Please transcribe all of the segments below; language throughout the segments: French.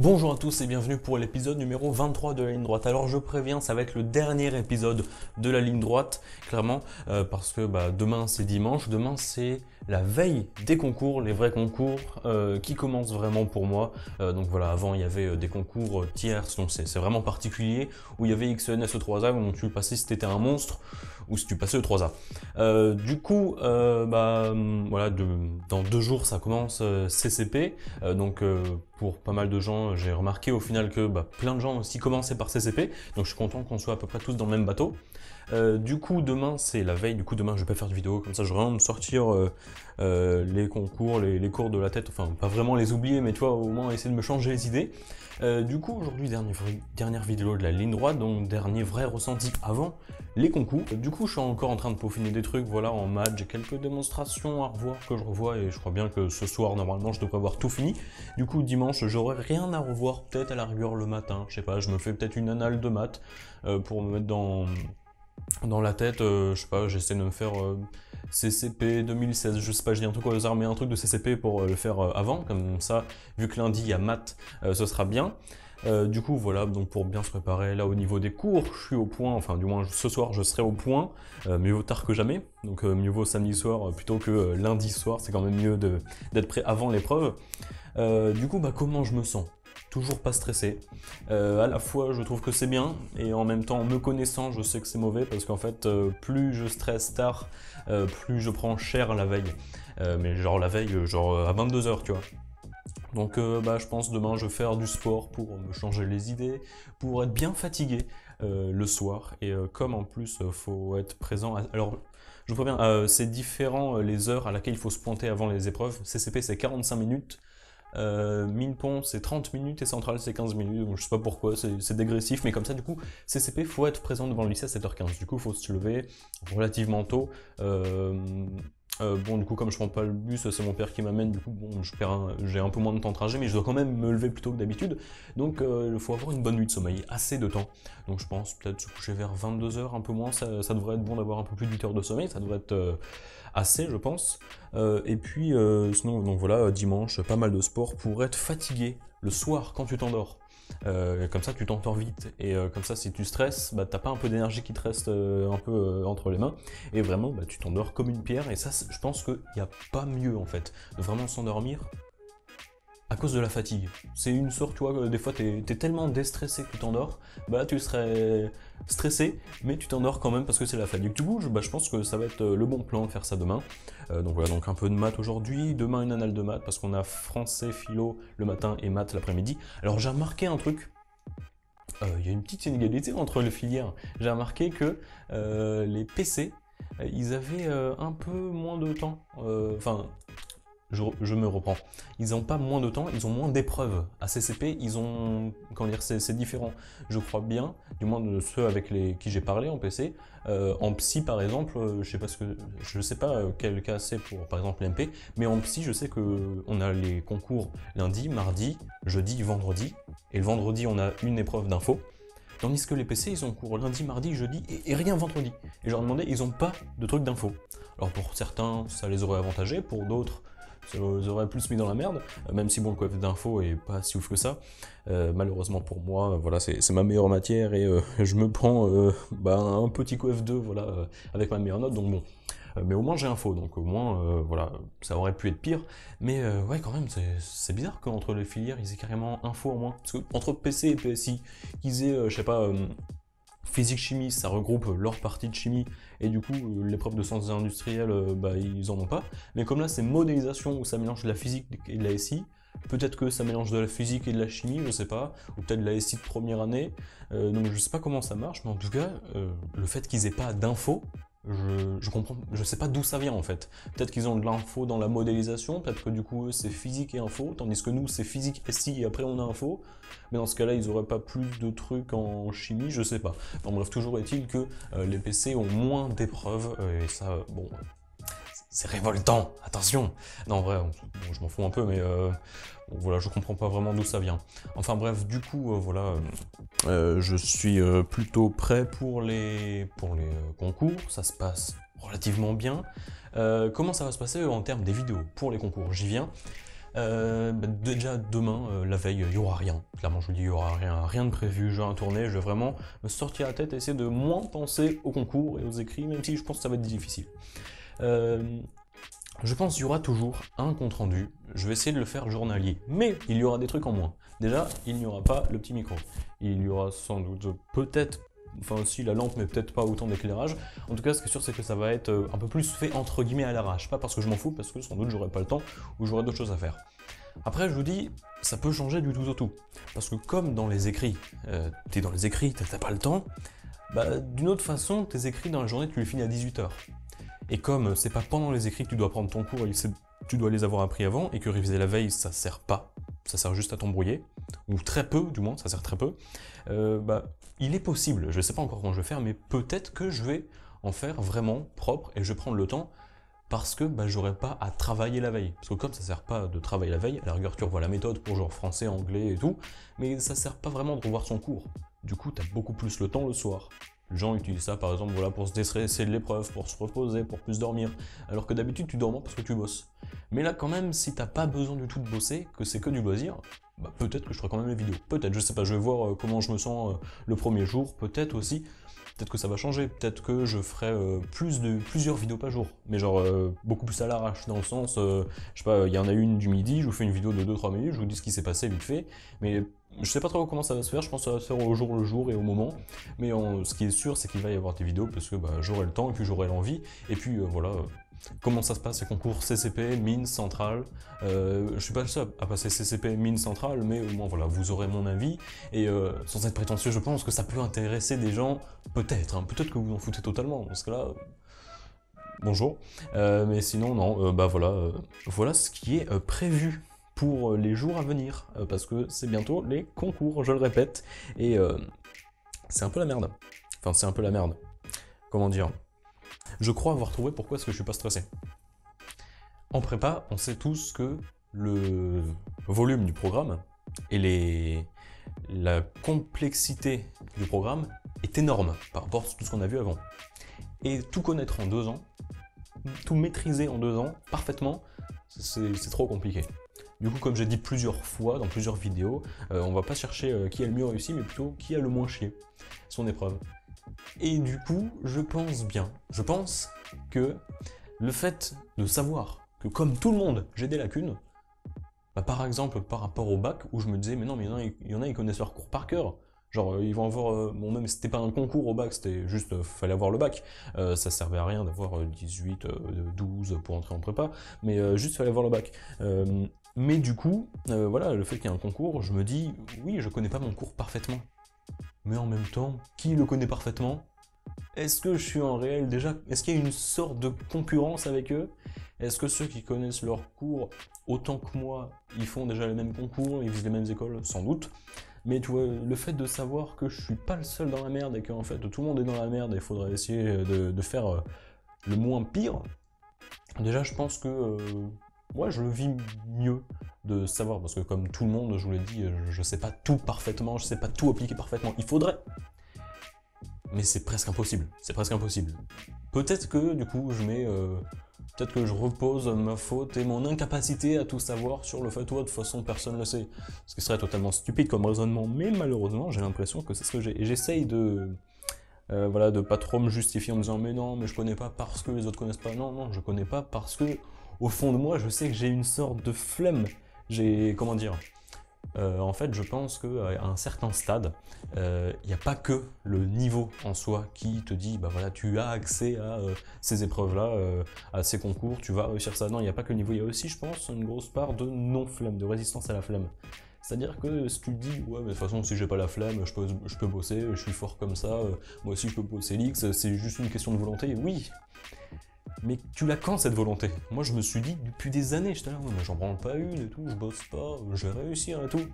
Bonjour à tous et bienvenue pour l'épisode numéro 23 de la ligne droite. Alors je préviens, ça va être le dernier épisode de la ligne droite, clairement, parce que demain c'est dimanche, demain c'est la veille des concours, les vrais concours qui commencent vraiment pour moi. Donc voilà, avant il y avait des concours tierces, donc c'est vraiment particulier, où il y avait XEN SE3A, où tu le passais si tu étais un monstre, ou si tu passais le 3A. Voilà, dans 2 jours ça commence CCP, pour pas mal de gens, j'ai remarqué au final que plein de gens aussi commençaient par CCP, donc je suis content qu'on soit à peu près tous dans le même bateau. Du coup, demain c'est la veille, du coup demain je vais pas faire de vidéo, comme ça je vais vraiment me sortir les concours, les cours de la tête, enfin pas vraiment les oublier, mais tu vois, au moins essayer de me changer les idées. Du coup, aujourd'hui, dernière vidéo de la ligne droite, donc dernier vrai ressenti avant les concours. Du coup, je suis encore en train de peaufiner des trucs, voilà, en maths, j'ai quelques démonstrations à revoir que je revois, et je crois bien que ce soir, normalement, je devrais avoir tout fini. Du coup, dimanche, j'aurai rien à revoir, peut-être à la rigueur le matin, je sais pas, je me fais peut-être une annale de maths pour me mettre dans la tête, je sais pas, j'essaie de me faire CCP 2016, je sais pas, je dis un truc au hasard, mais un truc de CCP pour le faire avant, comme ça, vu que lundi il y a maths, ce sera bien. Du coup, voilà, donc pour bien se préparer, là au niveau des cours, je suis au point, enfin du moins ce soir je serai au point, mieux vaut tard que jamais, donc mieux vaut samedi soir plutôt que lundi soir, c'est quand même mieux d'être prêt avant l'épreuve. Du coup, comment je me sens? Toujours pas stressé. À la fois, je trouve que c'est bien, et en même temps, me connaissant, je sais que c'est mauvais, parce qu'en fait, plus je stresse tard, plus je prends cher la veille. Mais genre la veille, genre à 22 h, tu vois. Donc je pense demain je vais faire du sport pour me changer les idées, pour être bien fatigué le soir. Et comme en plus faut être présent. Alors je vous préviens, c'est différent les heures à laquelle il faut se pointer avant les épreuves. CCP c'est 45 minutes. Minpon c'est 30 minutes et Centrale c'est 15 minutes, donc je sais pas pourquoi, c'est dégressif, mais comme ça du coup, CCP faut être présent devant le lycée à 7h15, du coup faut se lever relativement tôt. Du coup, comme je prends pas le bus, c'est mon père qui m'amène, du coup, bon, j'ai un peu moins de temps de trajet, mais je dois quand même me lever plus tôt que d'habitude. Donc, il faut avoir une bonne nuit de sommeil, assez de temps. Donc, je pense peut-être se coucher vers 22 h, un peu moins, ça devrait être bon d'avoir un peu plus de 8 heures de sommeil, ça devrait être assez, je pense. Sinon, donc voilà, dimanche, pas mal de sport pour être fatigué le soir quand tu t'endors. Comme ça tu t'endors vite, et comme ça si tu stresses, t'as pas un peu d'énergie qui te reste un peu entre les mains, et vraiment tu t'endors comme une pierre. Et ça, je pense qu'il n'y a pas mieux en fait de vraiment s'endormir à cause de la fatigue. C'est une sorte, tu vois, des fois t'es tellement déstressé que tu t'endors, tu serais stressé, mais tu t'endors quand même parce que c'est la fatigue. Du coup, je pense que ça va être le bon plan de faire ça demain. Donc voilà, donc un peu de maths aujourd'hui, demain une annale de maths, parce qu'on a français, philo le matin et maths l'après-midi. Alors j'ai remarqué un truc, il y a une petite inégalité entre les filières. J'ai remarqué que les PC, ils avaient un peu moins de temps, je me reprends. Ils n'ont pas moins de temps, ils ont moins d'épreuves. À CCP, ils ont, comment dire, c'est différent. Je crois bien, du moins de ceux avec qui j'ai parlé en PC. En psy, par exemple, je sais pas quel cas c'est pour, par exemple, l'MP, mais en psy, je sais que on a les concours lundi, mardi, jeudi, vendredi, et le vendredi, on a une épreuve d'info. Tandis que les PC, ils ont cours lundi, mardi, jeudi et rien vendredi. Et je leur demandais, ils n'ont pas de trucs d'info. Alors pour certains, ça les aurait avantagés, pour d'autres, ça les aurait plus mis dans la merde, même si bon, le coef d'info est pas si ouf que ça. Malheureusement pour moi, voilà, c'est ma meilleure matière, et je me prends un petit coef 2, voilà, avec ma meilleure note, donc bon. Mais au moins j'ai info, donc au moins, voilà, ça aurait pu être pire. Mais ouais, quand même, c'est bizarre qu'entre les filières, ils aient carrément info en moins. Parce que entre PC et PSI, qu'ils aient, je sais pas, physique-chimie, ça regroupe leur partie de chimie, et du coup, l'épreuve de sciences industrielles, ils en ont pas. Mais comme là, c'est modélisation, où ça mélange de la physique et de la SI, peut-être que ça mélange de la physique et de la chimie, je sais pas, ou peut-être de la SI de première année, donc je sais pas comment ça marche, mais en tout cas, le fait qu'ils aient pas d'infos, je comprends, je sais pas d'où ça vient en fait. Peut-être qu'ils ont de l'info dans la modélisation, peut-être que du coup eux c'est physique et info, tandis que nous c'est physique et si, et après on a info. Mais dans ce cas-là, ils auraient pas plus de trucs en chimie, je sais pas. Enfin bref, toujours est-il que les PC ont moins d'épreuves, et ça, bon, c'est révoltant, attention. Non, en vrai, bon, je m'en fous un peu, mais bon, voilà, je comprends pas vraiment d'où ça vient. Enfin bref, du coup, voilà, je suis plutôt prêt pour les concours, ça se passe relativement bien. Comment ça va se passer en termes des vidéos pour les concours? J'y viens. Déjà demain, la veille, il n'y aura rien. Clairement, je vous dis, il n'y aura rien de prévu, j'ai un tourné. Je vais vraiment me sortir la tête et essayer de moins penser aux concours et aux écrits, même si je pense que ça va être difficile. Je pense qu'il y aura toujours un compte-rendu. Je vais essayer de le faire journalier. Mais il y aura des trucs en moins. Déjà, il n'y aura pas le petit micro. Il y aura sans doute, peut-être, enfin aussi la lampe, mais peut-être pas autant d'éclairage. En tout cas, ce qui est sûr, c'est que ça va être un peu plus fait entre guillemets à l'arrache. Pas parce que je m'en fous, parce que sans doute j'aurai pas le temps ou j'aurai d'autres choses à faire. Après, je vous dis, ça peut changer du tout au tout. Parce que comme dans les écrits, t'es dans les écrits, t'as pas le temps, d'une autre façon, tes écrits dans la journée, tu les finis à 18h. Et comme c'est pas pendant les écrits que tu dois prendre ton cours et que tu dois les avoir appris avant, et que réviser la veille, ça sert pas, ça sert juste à t'embrouiller, ou très peu, du moins, ça sert très peu, il est possible, je sais pas encore comment je vais faire, mais peut-être que je vais en faire vraiment propre, et je vais prendre le temps, parce que j'aurai pas à travailler la veille. Parce que comme ça sert pas de travailler la veille, à la rigueur tu revois la méthode pour genre français, anglais et tout, mais ça sert pas vraiment de revoir son cours. Du coup, tu as beaucoup plus le temps le soir. Les gens utilisent ça par exemple voilà, pour se déstresser de l'épreuve, pour se reposer, pour plus dormir. Alors que d'habitude tu dors moins parce que tu bosses. Mais là quand même, si t'as pas besoin du tout de bosser, que c'est que du loisir, peut-être que je ferai quand même les vidéos. Peut-être, je sais pas, je vais voir comment je me sens le premier jour, peut-être aussi. Peut-être que ça va changer, peut-être que je ferai plusieurs vidéos par jour, mais genre beaucoup plus à l'arrache, dans le sens, je sais pas, il y en a une du midi, je vous fais une vidéo de 2-3 minutes, je vous dis ce qui s'est passé vite fait, mais je sais pas trop comment ça va se faire, je pense que ça va se faire au jour le jour et au moment, mais ce qui est sûr, c'est qu'il va y avoir des vidéos, parce que j'aurai le temps, et puis j'aurai l'envie, et puis voilà, comment ça se passe, les concours CCP, mine, centrale. Je suis pas le seul à passer CCP, mine, centrale, mais au moins voilà, vous aurez mon avis. Et sans être prétentieux, je pense que ça peut intéresser des gens, peut-être, peut-être que vous en foutez totalement, dans ce cas-là, bonjour. Mais sinon, non, voilà ce qui est prévu pour les jours à venir, parce que c'est bientôt les concours, je le répète, et c'est un peu la merde. Enfin, c'est un peu la merde. Comment dire ? Je crois avoir trouvé pourquoi est-ce que je suis pas stressé. En prépa, on sait tous que le volume du programme et la complexité du programme est énorme par rapport à tout ce qu'on a vu avant. Et tout connaître en 2 ans, tout maîtriser en 2 ans, parfaitement, c'est trop compliqué. Du coup, comme j'ai dit plusieurs fois dans plusieurs vidéos, on va pas chercher qui a le mieux réussi, mais plutôt qui a le moins chié son épreuve. Et du coup, je pense que le fait de savoir que comme tout le monde, j'ai des lacunes, par exemple par rapport au bac, où je me disais, mais non, mais il y en a, ils connaissent leur cours par cœur. Genre, ils vont avoir, bon, même si c'était pas un concours au bac, c'était juste, fallait avoir le bac. Ça servait à rien d'avoir 18, 12 pour entrer en prépa, mais juste fallait avoir le bac. Mais du coup, voilà, le fait qu'il y ait un concours, je me dis, oui, je connais pas mon cours parfaitement. Mais en même temps, qui le connaît parfaitement? Est-ce que je suis en réel déjà? Est-ce qu'il y a une sorte de concurrence avec eux? Est-ce que ceux qui connaissent leur cours autant que moi, ils font déjà les mêmes concours, ils visent les mêmes écoles? Sans doute. Mais tu vois, le fait de savoir que je suis pas le seul dans la merde et qu'en fait tout le monde est dans la merde et il faudrait essayer de faire le moins pire, déjà je pense que ouais, je le vis mieux de savoir, parce que comme tout le monde, je vous l'ai dit, je sais pas tout parfaitement, je sais pas tout appliquer parfaitement. Il faudrait, mais c'est presque impossible. C'est presque impossible. Peut-être que du coup, peut-être que je repose ma faute et mon incapacité à tout savoir sur le fait, de toute façon, personne ne le sait. Ce qui serait totalement stupide comme raisonnement, mais malheureusement, j'ai l'impression que c'est ce que j'ai. Et j'essaye voilà, de pas trop me justifier en me disant, mais non, mais je connais pas parce que les autres connaissent pas. Non, non, je connais pas parce que, au fond de moi, je sais que j'ai une sorte de flemme. Comment dire, en fait, je pense qu'à un certain stade, il n'y a pas que le niveau en soi qui te dit, voilà, tu as accès à ces épreuves-là, à ces concours, tu vas réussir ça. Non, il n'y a pas que le niveau, il y a aussi, je pense, une grosse part de non-flemme, de résistance à la flemme. C'est-à-dire que si tu te dis, ouais, mais de toute façon, si j'ai pas la flemme, je peux bosser, je suis fort comme ça, moi aussi je peux bosser l'X, c'est juste une question de volonté, oui. Mais tu l'as quand cette volonté? Moi je me suis dit depuis des années, j'étais là, mais j'en prends pas une et tout, je bosse pas, je vais réussir et tout.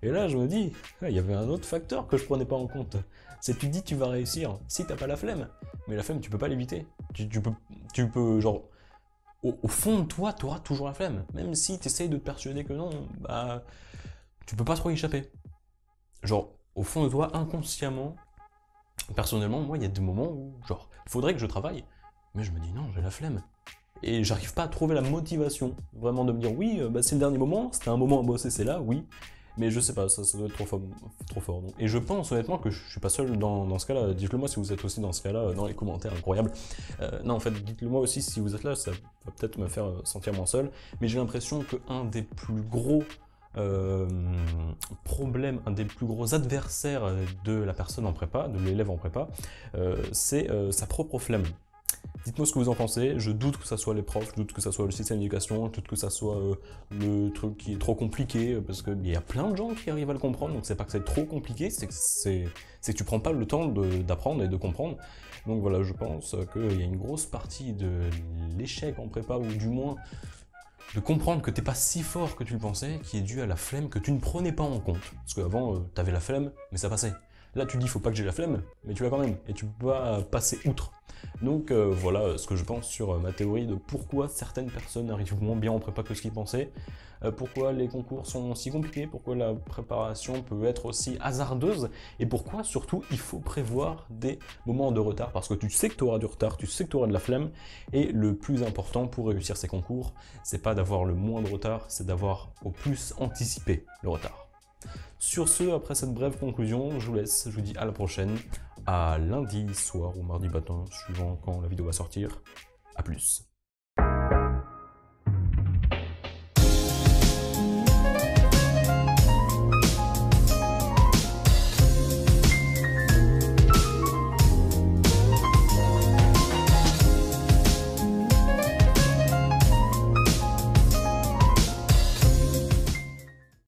Et là je me dis, il y avait un autre facteur que je prenais pas en compte. C'est que tu te dis tu vas réussir si t'as pas la flemme. Mais la flemme tu peux pas l'éviter. Tu peux genre, au fond de toi, tu auras toujours la flemme. Même si tu essayes de te persuader que non, tu peux pas trop y échapper. Genre, au fond de toi, inconsciemment, personnellement, moi il y a des moments où, genre, faudrait que je travaille. Mais je me dis non, j'ai la flemme. et j'arrive pas à trouver la motivation, vraiment de me dire oui, c'est le dernier moment, c'était un moment à bosser, c'est là, oui, mais je sais pas, ça doit être trop fort. Donc. Et je pense honnêtement que je suis pas seul dans ce cas-là. Dites-le moi si vous êtes aussi dans ce cas-là, dans les commentaires, incroyable. Non, en fait, dites-le moi aussi si vous êtes là, ça va peut-être me faire sentir moins seul. Mais j'ai l'impression qu'un des plus gros problèmes, un des plus gros adversaires de la personne en prépa, de l'élève en prépa, c'est sa propre flemme. Dites-moi ce que vous en pensez, je doute que ça soit les profs, je doute que ça soit le système d'éducation, je doute que ça soit le truc qui est trop compliqué, parce qu'il y a plein de gens qui arrivent à le comprendre, donc c'est pas que c'est trop compliqué, c'est que tu prends pas le temps d'apprendre et de comprendre. Donc voilà, je pense qu'il y a une grosse partie de l'échec en prépa, ou du moins de comprendre que t'es pas si fort que tu le pensais, qui est dû à la flemme que tu ne prenais pas en compte. Parce qu'avant, t'avais la flemme, mais ça passait. Là, tu dis, faut pas que j'ai la flemme, mais tu l'as quand même, et tu peux pas passer outre. Donc voilà ce que je pense sur ma théorie de pourquoi certaines personnes arrivent moins bien en prépa que ce qu'ils pensaient, pourquoi les concours sont si compliqués, pourquoi la préparation peut être aussi hasardeuse, et pourquoi surtout il faut prévoir des moments de retard, parce que tu sais que tu auras du retard, tu sais que tu auras de la flemme, et le plus important pour réussir ces concours, c'est pas d'avoir le moins de retard, c'est d'avoir au plus anticipé le retard. Sur ce, après cette brève conclusion, je vous laisse, je vous dis à la prochaine, à lundi soir ou mardi matin, suivant quand la vidéo va sortir. A plus.